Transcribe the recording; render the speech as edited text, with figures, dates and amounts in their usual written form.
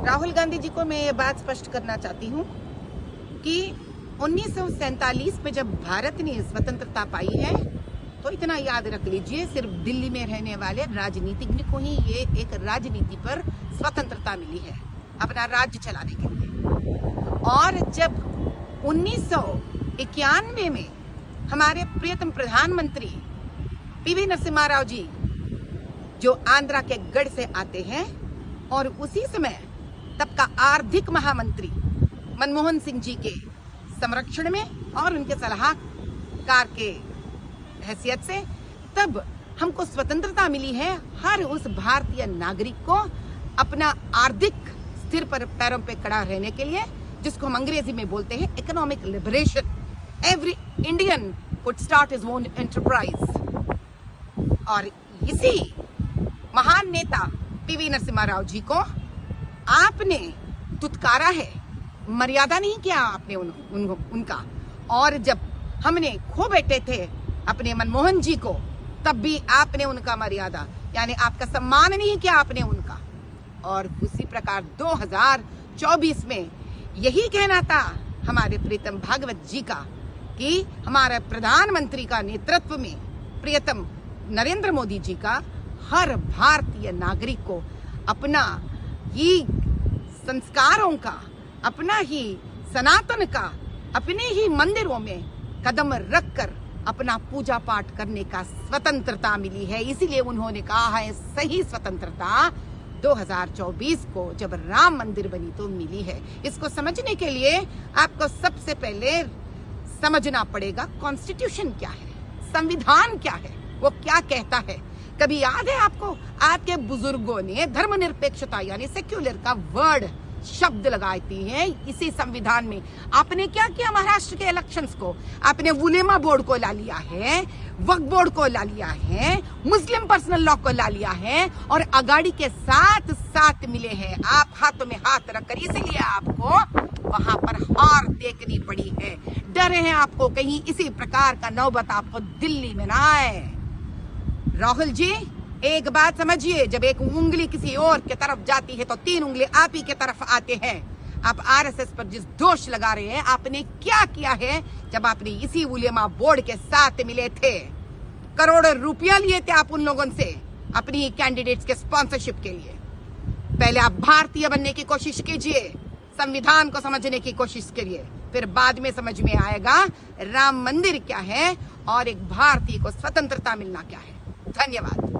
राहुल गांधी जी को मैं ये बात स्पष्ट करना चाहती हूँ कि 1947 में जब भारत ने स्वतंत्रता पाई है तो इतना याद रख लीजिए, सिर्फ दिल्ली में रहने वाले राजनीतिज्ञ को ही ये एक राजनीति पर स्वतंत्रता मिली है अपना राज्य चलाने के लिए। और जब 1991 में हमारे प्रियतम प्रधानमंत्री पीवी नरसिम्हा राव जी जो आंध्रा के गढ़ से आते हैं और उसी समय तब का आर्थिक महामंत्री मनमोहन सिंह जी के संरक्षण में और उनके सलाहकार के हैसियत से तब हमको स्वतंत्रता मिली है। हर उस भारतीय नागरिक को अपना आर्थिक स्थिर पर पैरों पे खड़ा रहने के लिए, जिसको हम अंग्रेजी में बोलते हैं economic liberation. Every Indian could start his own enterprise. और इसी महान नेता पीवी नरसिम्हा राव जी को आपने दुत्कारा है, मर्यादा नहीं किया आपने उनका। और जब हमने खो बैठे थे अपने मनमोहन जी को, तब भी आपने उनका मर्यादा यानी आपका सम्मान नहीं किया आपने उनका। और उसी प्रकार 2024 में यही कहना था हमारे प्रीतम भागवत जी का कि हमारे प्रधानमंत्री का नेतृत्व में प्रियतम नरेंद्र मोदी जी का हर भारतीय नागरिक को अपना ही संस्कारों का, अपना ही सनातन का, अपने ही मंदिरों में कदम रखकर अपना पूजा पाठ करने का स्वतंत्रता मिली है। इसीलिए उन्होंने कहा है सही स्वतंत्रता 2024 को जब राम मंदिर बनी तो मिली है। इसको समझने के लिए आपको सबसे पहले समझना पड़ेगा कॉन्स्टिट्यूशन क्या है, संविधान क्या है, वो क्या कहता है। कभी याद है आपको, आपके बुजुर्गों ने धर्मनिरपेक्षता यानी सेक्युलर का वर्ड शब्द लगाती है इसी संविधान में। आपने क्या किया, महाराष्ट्र के इलेक्शंस को आपने उलेमा बोर्ड को ला लिया है, वक्फ बोर्ड को ला लिया है, मुस्लिम पर्सनल लॉ को ला लिया है और अगाड़ी के साथ साथ मिले हैं आप हाथों में हाथ रखकर। इसलिए आपको वहां पर हार देखनी पड़ी है। डरे हैं आपको कहीं इसी प्रकार का नौबत आपको दिल्ली में ना आए। राहुल जी एक बात समझिए, जब एक उंगली किसी और की तरफ जाती है तो 3 उंगली आप ही की तरफ आते हैं। आप आरएसएस पर जिस दोष लगा रहे हैं, आपने क्या किया है जब आपने इसी उलेमा बोर्ड के साथ मिले थे? करोड़ों रुपया लिए थे आप उन लोगों से अपनी ही कैंडिडेट्स के स्पॉन्सरशिप के लिए। पहले आप भारतीय बनने की कोशिश कीजिए, संविधान को समझने की कोशिश करिए, फिर बाद में समझ में आएगा राम मंदिर क्या है और एक भारतीय को स्वतंत्रता मिलना क्या है। धन्यवाद।